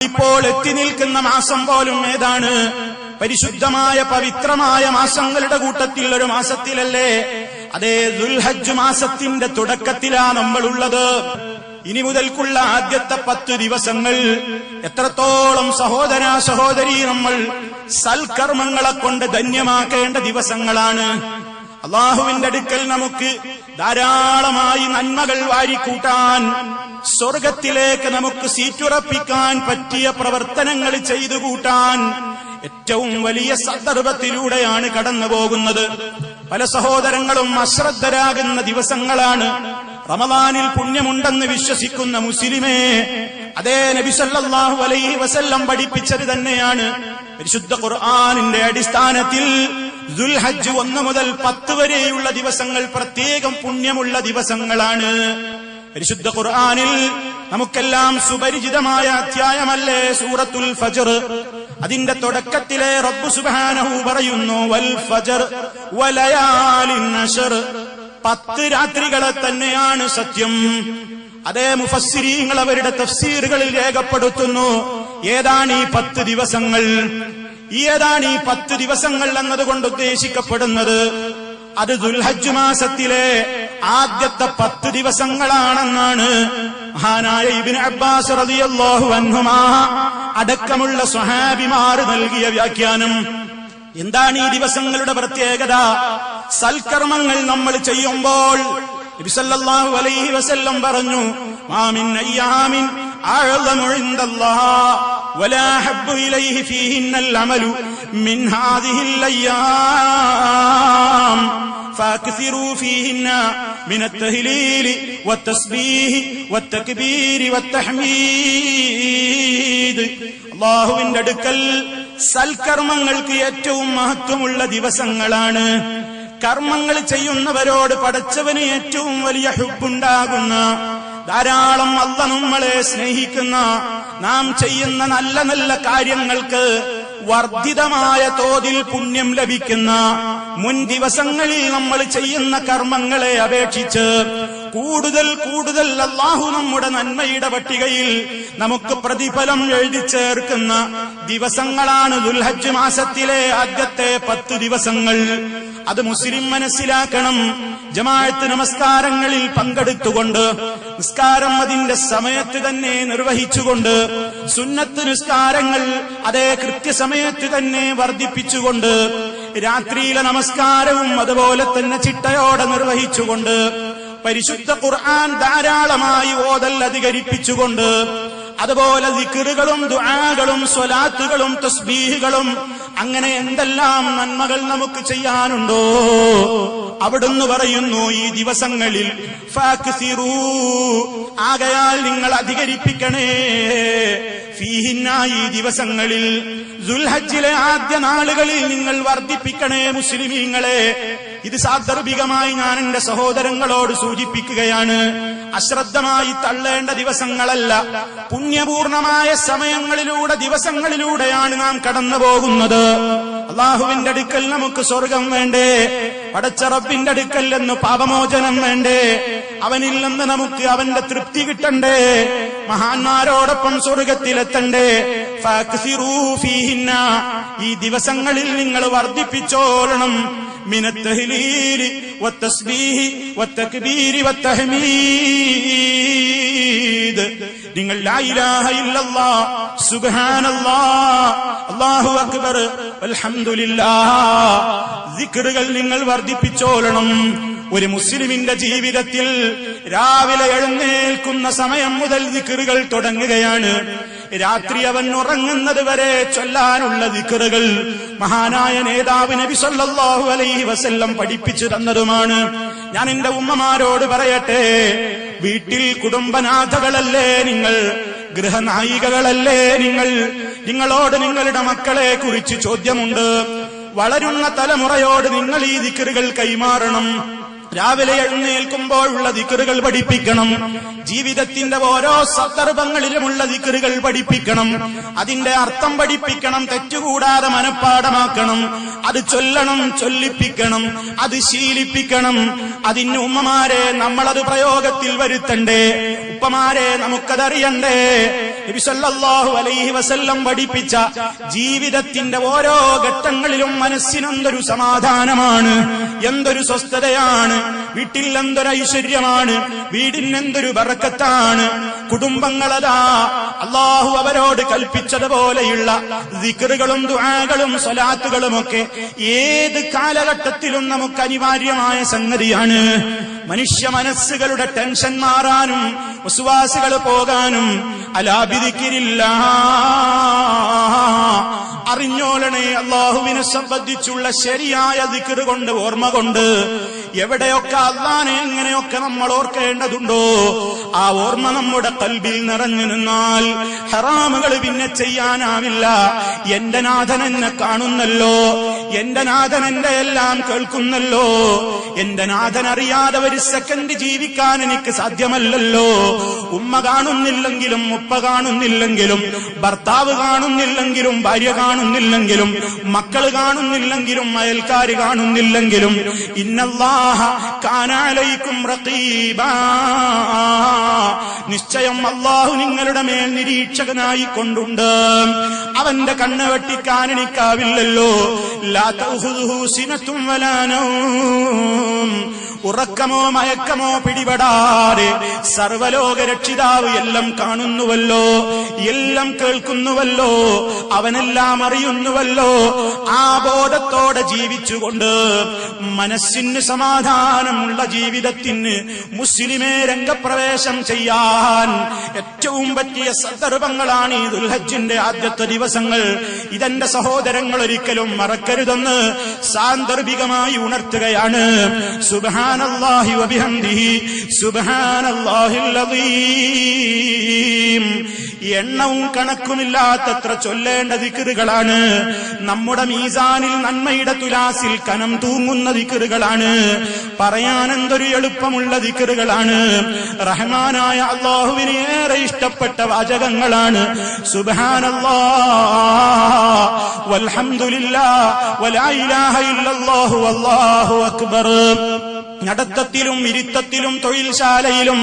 നമ്മളിപ്പോൾ എത്തി നിൽക്കുന്ന മാസം പോലും ഏതാണ്? പരിശുദ്ധമായ പവിത്രമായ മാസങ്ങളുടെ കൂട്ടത്തിൽ ഒരു മാസത്തിലല്ലേ? അതേ ദുൽഹജ്ജ് മാസത്തിന്റെ തുടക്കത്തിലാ നമ്മളുള്ളത്. ഇനി മുതൽക്കുള്ള ആദ്യത്തെ 10 ദിവസങ്ങൾ എത്രത്തോളം സഹോദരാ സഹോദരി നമ്മൾ സൽക്കർമ്മങ്ങളെ കൊണ്ട് ധന്യമാക്കേണ്ട ദിവസങ്ങളാണ്. അള്ളാഹുവിന്റെ അടുക്കൽ നമുക്ക് ധാരാളമായി നന്മകൾ വാരിക്കൂട്ടാൻ, സ്വർഗത്തിലേക്ക് നമുക്ക് സീറ്റുറപ്പിക്കാൻ പറ്റിയ പ്രവർത്തനങ്ങൾ ചെയ്തു കൂട്ടാൻ ഏറ്റവും വലിയ സന്ദർഭത്തിലൂടെയാണ് കടന്നു പോകുന്നത്. പല സഹോദരങ്ങളും അശ്രദ്ധരാകുന്ന ദിവസങ്ങളാണ്. റമദാനിൽ പുണ്യമുണ്ടെന്ന് വിശ്വസിക്കുന്ന മുസ്ലിമേ, അതേ നബി സല്ലല്ലാഹു അലൈഹി വസല്ലം പഠിപ്പിച്ചത് തന്നെയാണ്. പരിശുദ്ധ ഖുർആനിന്റെ അടിസ്ഥാനത്തിൽ ദുൽഹജ്ജ് 1 മുതൽ 10 വരെയുള്ള ദിവസങ്ങൾ പ്രത്യേകം പുണ്യമുള്ള ദിവസങ്ങളാണ്. പരിശുദ്ധ ഖുർആനിൽ നമുക്കെല്ലാം സുപരിചിതമായ അധ്യായമല്ലേ സൂറത്തുൽ ഫജ്ർ. അതിന്റെ തുടക്കത്തിലെ റബ്ബ് സുബ്ഹാനഹു പറയുന്നു, വൽ ഫജ്ർ വലയാലിൻ അശ്ർ, 10 രാത്രികളെ തന്നെയാണ് സത്യം. അതേ മുഫസ്സിരീങ്ങൾ അവരുടെ തഫ്സീറുകളിൽ രേഖപ്പെടുത്തുന്നു ഏതാണ് ഈ 10 ദിവസങ്ങൾ. ഏതാണ് ഈ 10 ദിവസങ്ങൾ എന്നതുകൊണ്ട് ഉദ്ദേശിക്കപ്പെടുന്നത്? അത് ദുൽഹജ്ജ് മാസത്തിലെ ആദ്യത്തെ 10 ദിവസങ്ങളാണെന്നാണ് മഹാനായ ഇബ്നു അബ്ബാസ് റളിയല്ലാഹു അൻഹുമാ അടക്കമുള്ള സ്വഹാബിമാർ നൽകിയ വ്യാഖ്യാനം. എന്താണ് ഈ ദിവസങ്ങളുടെ പ്രത്യേകത? സൽക്കർമ്മങ്ങൾ നമ്മൾ ചെയ്യുമ്പോൾ നബി സല്ലല്ലാഹു അലൈഹി വസല്ലം പറഞ്ഞു, മാ മിൻ അയ്യാമിൻ അഅ്ളമു ഇൻദല്ലാഹ് വലാ ഹബ്ബു ഇലൈഹി ഫീഹിന്നൽ അമലു മിൻ ഹാദിഹിൽ അയ്യാം ഫാക്സിറൂ ഫീഹിന്ന മിനത് തഹ്ലീൽ വത്തസ്ബീഹ് വത്തക്ബീർ വത്തഹ്മീദ്. അല്ലാഹുവിന്റെ അടുക്കൽ സൽക്കർമ്മങ്ങൾക്ക് ഏറ്റവും മഹത്വമുള്ള ദിവസങ്ങളാണ്. കർമ്മങ്ങൾ ചെയ്യുന്നവരോട് പടച്ചവന് ഏറ്റവും വലിയ ഹുബ്ബുണ്ടാകുന്ന, ധാരാളം അല്ലാഹു നമ്മളെ സ്നേഹിക്കുന്ന, നാം ചെയ്യുന്ന നല്ല നല്ല കാര്യങ്ങൾക്ക് വർദ്ധിതമായ തോതിൽ പുണ്യം ലഭിക്കുന്ന, മുൻ ദിവസങ്ങളിൽ നമ്മൾ ചെയ്യുന്ന കർമ്മങ്ങളെ അപേക്ഷിച്ച് കൂടുതൽ കൂടുതൽ അല്ലാഹു നമ്മുടെ നന്മയുടെ പട്ടികയിൽ നമുക്ക് പ്രതിഫലം എഴുതി ചേർക്കുന്ന ദിവസങ്ങളാണ് ദുൽഹജ്ജ് മാസത്തിലെ ആദ്യത്തെ 10 ദിവസങ്ങൾ. അത് മുസ്ലിം മനസ്സിലാക്കണം. ജമാഅത്ത് നമസ്കാരങ്ങളിൽ പങ്കെടുത്തുകൊണ്ട്, നിസ്കാരം അതിന്റെ സമയത്ത് തന്നെ നിർവഹിച്ചുകൊണ്ട്, സുന്നത്ത് നിസ്കാരങ്ങൾ അതേ കൃത്യസമയത്ത് തന്നെ വർദ്ധിപ്പിച്ചുകൊണ്ട്, രാത്രിയിലെ നമസ്കാരവും അതുപോലെ തന്നെ ചിട്ടയോടെ നിർവഹിച്ചുകൊണ്ട്, പരിശുദ്ധ ഖുർആൻ ധാരാളമായി ഓതൽ അധികരിപ്പിച്ചുകൊണ്ട്, അതുപോലെ ദിക്റുകളും ദുആകളും സ്വലാത്തുകളും തസ്ബീഹുകളും, അങ്ങനെ എന്തെല്ലാം നന്മകൾ നമുക്ക് ചെയ്യാനുണ്ടോ അവിടുന്ന് പറയുന്നു ഈ ദിവസങ്ങളിൽ ഫാക്സിറൂ, ആകയാൽ നിങ്ങൾ അധികരിപ്പിക്കണേ, ഫീഹിന്ന, ഈ ദിവസങ്ങളിൽ, ദുൽഹജ്ജിലെ ആദ്യ നാളുകളിൽ നിങ്ങൾ വർദ്ധിപ്പിക്കണേ മുസ്ലിമീങ്ങളെ. ഇത് സാന്ദർഭികമായി ഞാൻ എന്റെ സഹോദരങ്ങളോട് സൂചിപ്പിക്കുകയാണ്. അശ്രദ്ധമായി തള്ളേണ്ട ദിവസങ്ങളല്ല. പുണ്യപൂർണമായ സമയങ്ങളിലൂടെ, ദിവസങ്ങളിലൂടെയാണ് നാം കടന്നു പോകുന്നത്. അള്ളാഹുവിന്റെ അടുക്കൽ നമുക്ക് സ്വർഗം വേണ്ടേ? പടച്ച റബ്ബിന്റെ അടുക്കൽ നിന്ന് പാപമോചനം വേണ്ടേ? അവനിൽ നിന്ന് നമുക്ക് അവന്റെ തൃപ്തി കിട്ടണ്ടേ? മഹാന്മാരോടൊപ്പം സ്വർഗത്തിലെത്തണ്ടേ? ഫാക്സിറൂ ഫീഹിന്ന, ഈ ദിവസങ്ങളിൽ നിങ്ങൾ വർദ്ധിപ്പിച്ചോളണം. മിനത് തഹ്ലീലി വത്തസ്ബീഹി വത്തക്ബീരി വത്തഹ്മീദ്, നിങ്ങൾ ലാ ഇലാഹ ഇല്ലല്ലാഹ് സുബ്ഹാനല്ലാഹ് അല്ലാഹു അക്ബർ അൽഹംദുലില്ലാഹ് ദിക്റുകൾ നിങ്ങൾ വർദ്ധിപ്പിച്ചോളണം. ഒരു മുസ്ലിമിന്റെ ജീവിതത്തിൽ രാവിലെ എഴുന്നേൽക്കുന്ന സമയം മുതൽ ദിക്റുകൾ തുടങ്ങുകയാണ്. രാത്രി അവൻ ഉറങ്ങുന്നത് വരെ ചൊല്ലാനുള്ള ദിക്റുകൾ മഹാനായ നേതാവ് നബി സല്ലല്ലാഹു അലൈഹി വസല്ലം പഠിപ്പിച്ചു തന്നതുമാണ്. ഞാൻ എന്റെ ഉമ്മമാരോട് പറയട്ടെ, വീട്ടിൽ കുടുംബനാഥകളല്ലേ നിങ്ങൾ, ഗൃഹനായികകളല്ലേ നിങ്ങൾ? നിങ്ങളോട് നിങ്ങളുടെ മക്കളെ കുറിച്ച് ചോദ്യമുണ്ട്. വളരുന്ന തലമുറയോട് നിങ്ങൾ ഈ ദിക്റുകൾ കൈമാറണം. രാവിലെ എഴുന്നേൽക്കുമ്പോഴുള്ള ദിക്റുകൾ പഠിപ്പിക്കണം. ജീവിതത്തിന്റെ ഓരോ സന്ദർഭങ്ങളിലുമുള്ള ദിക്റുകൾ പഠിപ്പിക്കണം. അതിന്റെ അർത്ഥം പഠിപ്പിക്കണം. തെറ്റുകൂടാതെ മനഃപ്പാഠമാക്കണം. അത് ചൊല്ലണം, ചൊല്ലിപ്പിക്കണം, അത് ശീലിപ്പിക്കണം. അതിന് ഉമ്മമാരെ നമ്മളത് പ്രയോഗത്തിൽ വരുത്തണ്ടേ? ഉപ്പമാരെ നമുക്കതറിയണ്ടേ? നബി സല്ലല്ലാഹു അലൈഹി വസല്ലം പഠിപ്പിച്ച ജീവിതത്തിന്റെ ഓരോ ഘട്ടങ്ങളിലും മനസ്സിനെന്തൊരു സമാധാനമാണ്, എന്തൊരു സ്വസ്ഥതയാണ്, വീട്ടിൽ എന്തൊരു ഐശ്വര്യമാണ്, വീടിനെന്തൊരു ബറക്കത്താണ്. കുടുംബങ്ങളതാ അള്ളാഹു അവരോട് കൽപ്പിച്ചതുപോലെയുള്ള ദിക്റുകളും ദുആകളും സ്വലാത്തുകളുമൊക്കെ ഏത് കാലഘട്ടത്തിലും നമുക്ക് അനിവാര്യമായ സംഗതിയാണ്. മനുഷ്യ മനസ്സുകളുടെ ടെൻഷൻ മാറാനും വസ്വാസുകൾ പോകാനും അലാ ബിദിക്രില്ലാഹ്, അറിഞ്ഞോളണേ അള്ളാഹുവിനെ സംബന്ധിച്ചുള്ള ശരിയായ ദിക്ർ കൊണ്ട്, ഓർമ്മ കൊണ്ട്. എവിടെയൊക്കെ അള്ളാനെ എങ്ങനെയൊക്കെ നമ്മൾ ഓർക്കേണ്ടതുണ്ടോ ആ ഓർമ്മ നമ്മുടെ ഖൽബിൽ നിറഞ്ഞു നിന്നാൽ ഹറാമുകൾ പിന്നെ ചെയ്യാനാവില്ല. എന്റെ നാഥൻ എന്നെ കാണുന്നല്ലോ, എന്റെ നാഥൻ എന്റെ എല്ലാം കേൾക്കുന്നല്ലോ, എന്റെ നാഥൻ അറിയാതെ ഒരു സെക്കൻഡ് ജീവിക്കാൻ എനിക്ക് സാധ്യമല്ലല്ലോ. ഉമ്മ കാണുന്നില്ലെങ്കിലും, ഉപ്പ കാണുന്നില്ലെങ്കിലും, ഭർത്താവ് കാണുന്നില്ലെങ്കിലും, ഭാര്യ കാണുന്നില്ലെങ്കിലും, മക്കള് കാണുന്നില്ലെങ്കിലും, അയൽക്കാര് കാണുന്നില്ലെങ്കിലും, ഇന്നല്ലാഹ കാന അലൈക്കും റഖീബാ, നിശ്ചയം അല്ലാഹു നിങ്ങളുടെ മേൽ നിരീക്ഷകനായി കൊണ്ടുണ്ട്. അവന്റെ കണ്ണ് വെട്ടിക്കാൻ എനിക്കാവില്ലല്ലോ. ലാ തഖുദുഹു സിനത്തും വലാ നൗം, ഉറക്കമോ മയക്കമോ പിടിപെടാതെ സർവലോക രക്ഷിതാവ് എല്ലാം കാണുന്നുവല്ലോ, എല്ലാം കേൾക്കുന്നുവല്ലോ, അവനെല്ലാം അറിയുന്നുവല്ലോ. ആ ബോധത്തോടെ ജീവിച്ചുകൊണ്ട് മനസ്സിന് സമാധാനമുള്ള ജീവിതത്തിന് മുസ്ലിമേ രംഗപ്രവേശം ചെയ്യാൻ ഏറ്റവും പറ്റിയ സന്ദർഭങ്ങളാണ് ഈ ദുൽഹജ്ജിന്റെ ആദ്യത്തെ ദിവസങ്ങൾ. ഇതെന്റെ സഹോദരങ്ങൾ ഒരിക്കലും മറക്കരുതെന്ന് സാന്ദർഭികമായി ഉണർത്തുകയാണ്. സുബ്ഹാനല്ലാഹി വബിഹംദിഹി സുബ്ഹാനല്ലാഹിൽ അദീം. എണ്ണവും കണക്കുമില്ലാത്തത്ര ചൊല്ലേണ്ട ദിക്റുകളാണ്. നമ്മുടെ മീസാനിൽ നന്മയുടെ തുലാസിൽ കനം തൂങ്ങുന്ന ദിക്റുകളാണ്. പറയാൻ എന്തൊരു എളുപ്പമുള്ള ദിക്റുകളാണ്. റഹ്മാനായ അല്ലാഹുവിന് ഏറെ ഇഷ്ടപ്പെട്ട വാചകങ്ങളാണ്. സുബ്ഹാനല്ലാഹ് വൽഹംദുലില്ലാഹ് വലാ ഇലാഹ ഇല്ലല്ലാഹു വല്ലാഹു അക്ബർ. നടത്തത്തിലും ഇരുത്തത്തിലും തൊഴിൽശാലയിലും,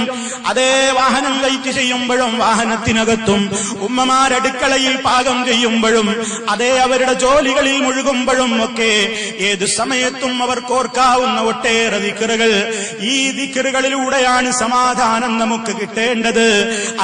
അതേ വാഹനം വെയിറ്റ് ചെയ്യുമ്പോഴും വാഹനത്തിനകത്തും, ഉമ്മമാരടുക്കളയിൽ പാകം ചെയ്യുമ്പോഴും, അതേ അവരുടെ ജോലികളിൽ മുഴുകുമ്പോഴും ഒക്കെ ഏതു സമയത്തും അവർക്ക് ഓർക്കാവുന്ന ഒട്ടേറെ ദിക്റുകൾ. ഈ ദിക്റുകളിലൂടെയാണ് സമാധാനം നമുക്ക് കിട്ടേണ്ടത്.